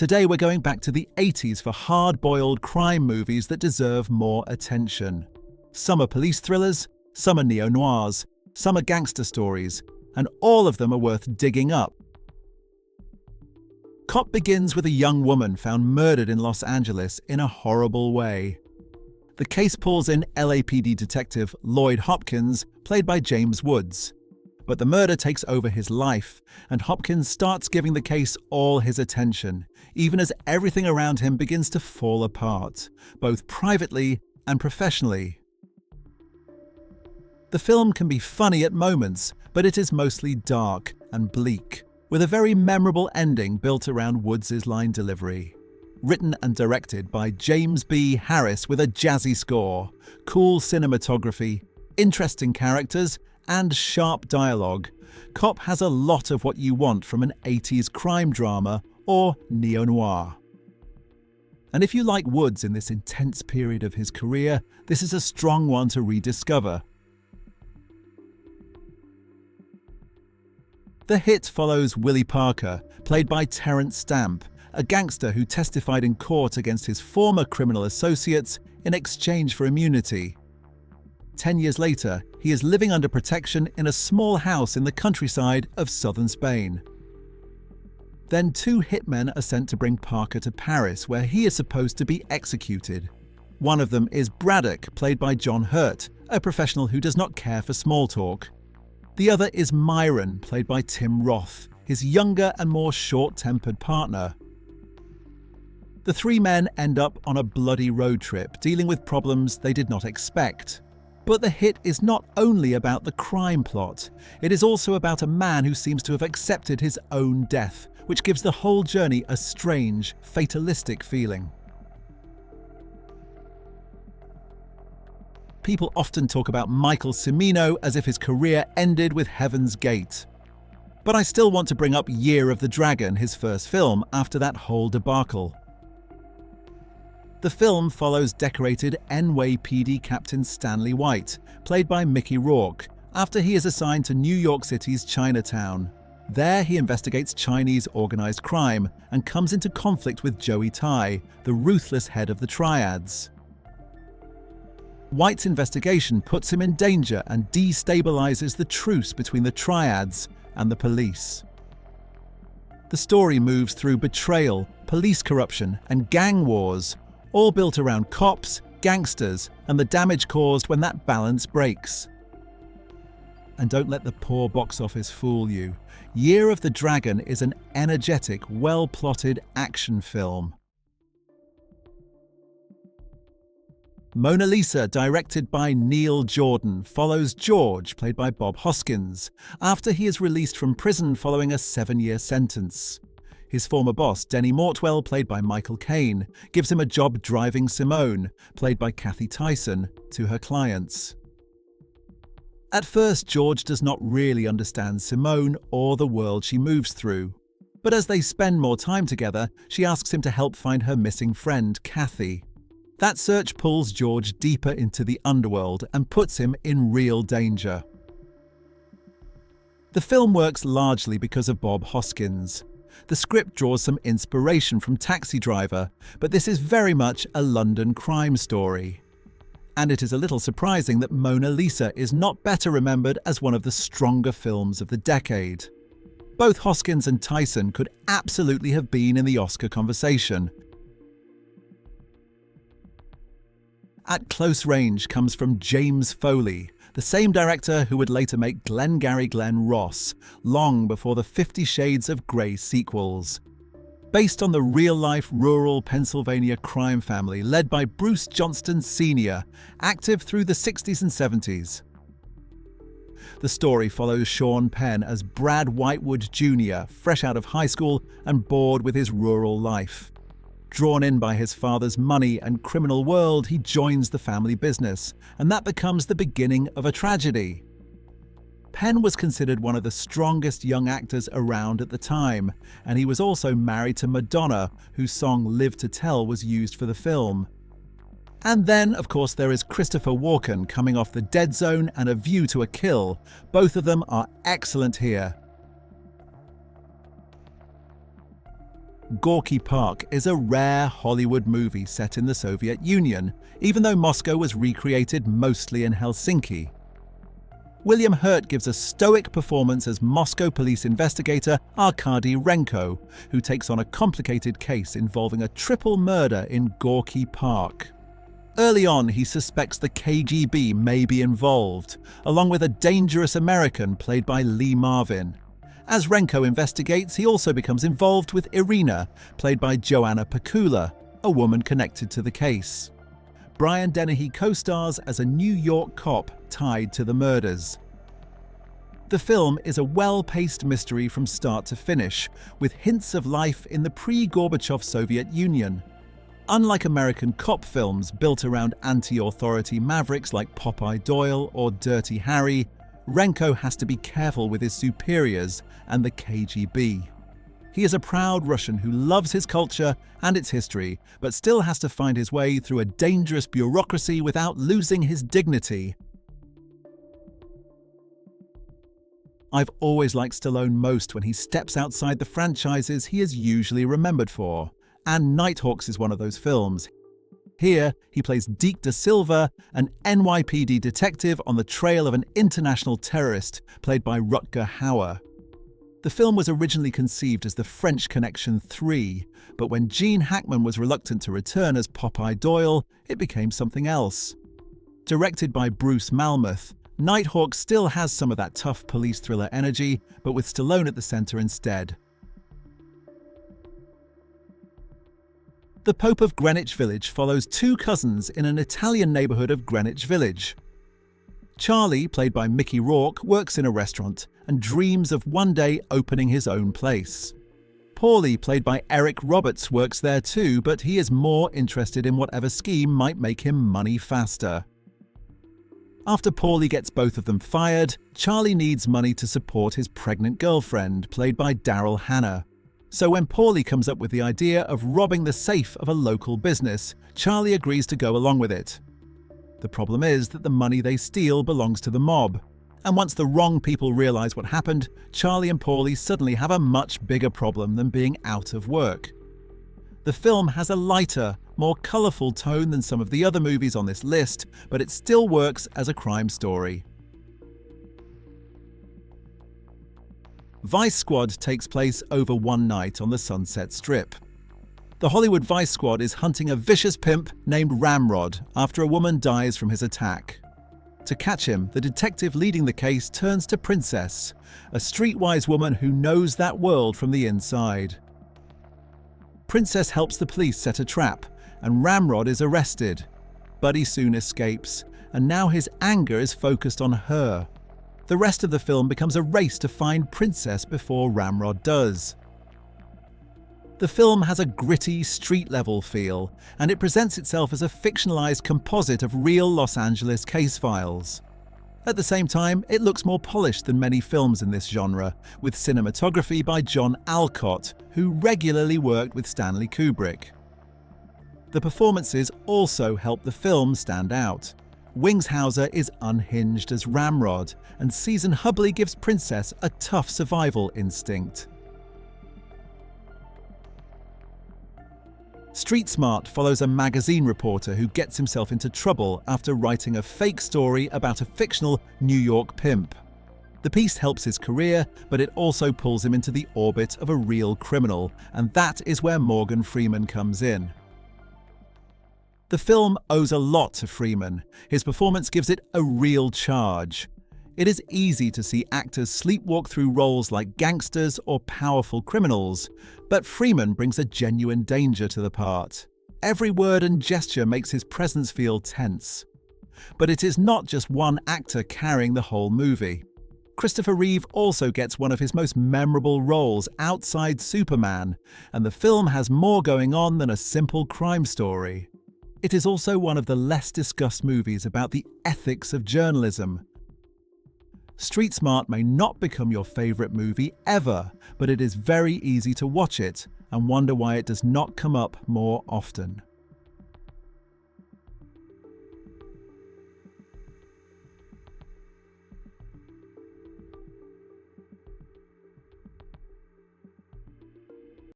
Today we're going back to the 80s for hard-boiled crime movies that deserve more attention. Some are police thrillers, some are neo-noirs, some are gangster stories, and all of them are worth digging up. Cop begins with a young woman found murdered in Los Angeles in a horrible way. The case pulls in LAPD detective Lloyd Hopkins, played by James Woods. But the murder takes over his life, and Hopkins starts giving the case all his attention, even as everything around him begins to fall apart, both privately and professionally. The film can be funny at moments, but it is mostly dark and bleak, with a very memorable ending built around Woods' line delivery. Written and directed by James B. Harris with a jazzy score, cool cinematography, interesting characters, and sharp dialogue, Cop has a lot of what you want from an 80s crime drama or neo-noir. And if you like Woods in this intense period of his career, this is a strong one to rediscover. The hit follows Willie Parker, played by Terence Stamp, a gangster who testified in court against his former criminal associates in exchange for immunity. 10 years later, he is living under protection in a small house in the countryside of southern Spain. Then two hitmen are sent to bring Parker to Paris, where he is supposed to be executed. One of them is Braddock, played by John Hurt, a professional who does not care for small talk. The other is Myron, played by Tim Roth, his younger and more short-tempered partner. The three men end up on a bloody road trip, dealing with problems they did not expect. But the hit is not only about the crime plot, it is also about a man who seems to have accepted his own death, which gives the whole journey a strange, fatalistic feeling. People often talk about Michael Cimino as if his career ended with Heaven's Gate. But I still want to bring up Year of the Dragon, his first film, after that whole debacle. The film follows decorated NYPD Captain Stanley White, played by Mickey Rourke, after he is assigned to New York City's Chinatown. There he investigates Chinese organized crime and comes into conflict with Joey Tai, the ruthless head of the Triads. White's investigation puts him in danger and destabilizes the truce between the Triads and the police. The story moves through betrayal, police corruption, and gang wars, all built around cops, gangsters, and the damage caused when that balance breaks. And don't let the poor box office fool you. Year of the Dragon is an energetic, well-plotted action film. Mona Lisa, directed by Neil Jordan, follows George, played by Bob Hoskins, after he is released from prison following a 7-year sentence. His former boss, Denny Mortwell, played by Michael Caine, gives him a job driving Simone, played by Kathy Tyson, to her clients. At first, George does not really understand Simone or the world she moves through. But as they spend more time together, she asks him to help find her missing friend, Kathy. That search pulls George deeper into the underworld and puts him in real danger. The film works largely because of Bob Hoskins. The script draws some inspiration from Taxi Driver, but this is very much a London crime story. And it is a little surprising that Mona Lisa is not better remembered as one of the stronger films of the decade. Both Hoskins and Tyson could absolutely have been in the Oscar conversation. At Close Range comes from James Foley, the same director who would later make Glengarry Glen Ross, long before the 50 Shades of Grey sequels. Based on the real-life rural Pennsylvania crime family led by Bruce Johnston Sr., active through the 60s and 70s. The story follows Sean Penn as Brad Whitewood Jr., fresh out of high school and bored with his rural life. Drawn in by his father's money and criminal world, he joins the family business, and that becomes the beginning of a tragedy. Penn was considered one of the strongest young actors around at the time, and he was also married to Madonna, whose song Live to Tell was used for the film. And then, of course, there is Christopher Walken coming off The Dead Zone and A View to a Kill. Both of them are excellent here. Gorky Park is a rare Hollywood movie set in the Soviet Union, even though Moscow was recreated mostly in Helsinki. William Hurt gives a stoic performance as Moscow police investigator Arkady Renko, who takes on a complicated case involving a triple murder in Gorky Park. Early on, he suspects the KGB may be involved, along with a dangerous American played by Lee Marvin. As Renko investigates, he also becomes involved with Irina, played by Joanna Pakula, a woman connected to the case. Brian Dennehy co-stars as a New York cop tied to the murders. The film is a well-paced mystery from start to finish, with hints of life in the pre-Gorbachev Soviet Union. Unlike American cop films built around anti-authority mavericks like Popeye Doyle or Dirty Harry, Renko has to be careful with his superiors and the KGB. He is a proud Russian who loves his culture and its history, but still has to find his way through a dangerous bureaucracy without losing his dignity. I've always liked Stallone most when he steps outside the franchises he is usually remembered for, and Nighthawks is one of those films. Here, he plays Deke Da Silva, an NYPD detective on the trail of an international terrorist, played by Rutger Hauer. The film was originally conceived as The French Connection 3, but when Gene Hackman was reluctant to return as Popeye Doyle, it became something else. Directed by Bruce Malmuth, Nighthawks still has some of that tough police thriller energy, but with Stallone at the center instead. The Pope of Greenwich Village follows two cousins in an Italian neighborhood of Greenwich Village. Charlie, played by Mickey Rourke, works in a restaurant and dreams of one day opening his own place. Paulie, played by Eric Roberts, works there too, but he is more interested in whatever scheme might make him money faster. After Paulie gets both of them fired, Charlie needs money to support his pregnant girlfriend, played by Daryl Hannah. So when Paulie comes up with the idea of robbing the safe of a local business, Charlie agrees to go along with it. The problem is that the money they steal belongs to the mob. And once the wrong people realize what happened, Charlie and Paulie suddenly have a much bigger problem than being out of work. The film has a lighter, more colorful tone than some of the other movies on this list, but it still works as a crime story. Vice Squad takes place over one night on the Sunset Strip. The Hollywood Vice Squad is hunting a vicious pimp named Ramrod after a woman dies from his attack. To catch him, the detective leading the case turns to Princess, a streetwise woman who knows that world from the inside. Princess helps the police set a trap, and Ramrod is arrested. But he soon escapes, and now his anger is focused on her. The rest of the film becomes a race to find Princess before Ramrod does. The film has a gritty, street-level feel, and it presents itself as a fictionalized composite of real Los Angeles case files. At the same time, it looks more polished than many films in this genre, with cinematography by John Alcott, who regularly worked with Stanley Kubrick. The performances also help the film stand out. Wings Hauser is unhinged as Ramrod, and Season Hubley gives Princess a tough survival instinct. Street Smart follows a magazine reporter who gets himself into trouble after writing a fake story about a fictional New York pimp. The piece helps his career, but it also pulls him into the orbit of a real criminal, and that is where Morgan Freeman comes in. The film owes a lot to Freeman. His performance gives it a real charge. It is easy to see actors sleepwalk through roles like gangsters or powerful criminals, but Freeman brings a genuine danger to the part. Every word and gesture makes his presence feel tense. But it is not just one actor carrying the whole movie. Christopher Reeve also gets one of his most memorable roles outside Superman, and the film has more going on than a simple crime story. It is also one of the less discussed movies about the ethics of journalism. Street Smart may not become your favorite movie ever, but it is very easy to watch it and wonder why it does not come up more often.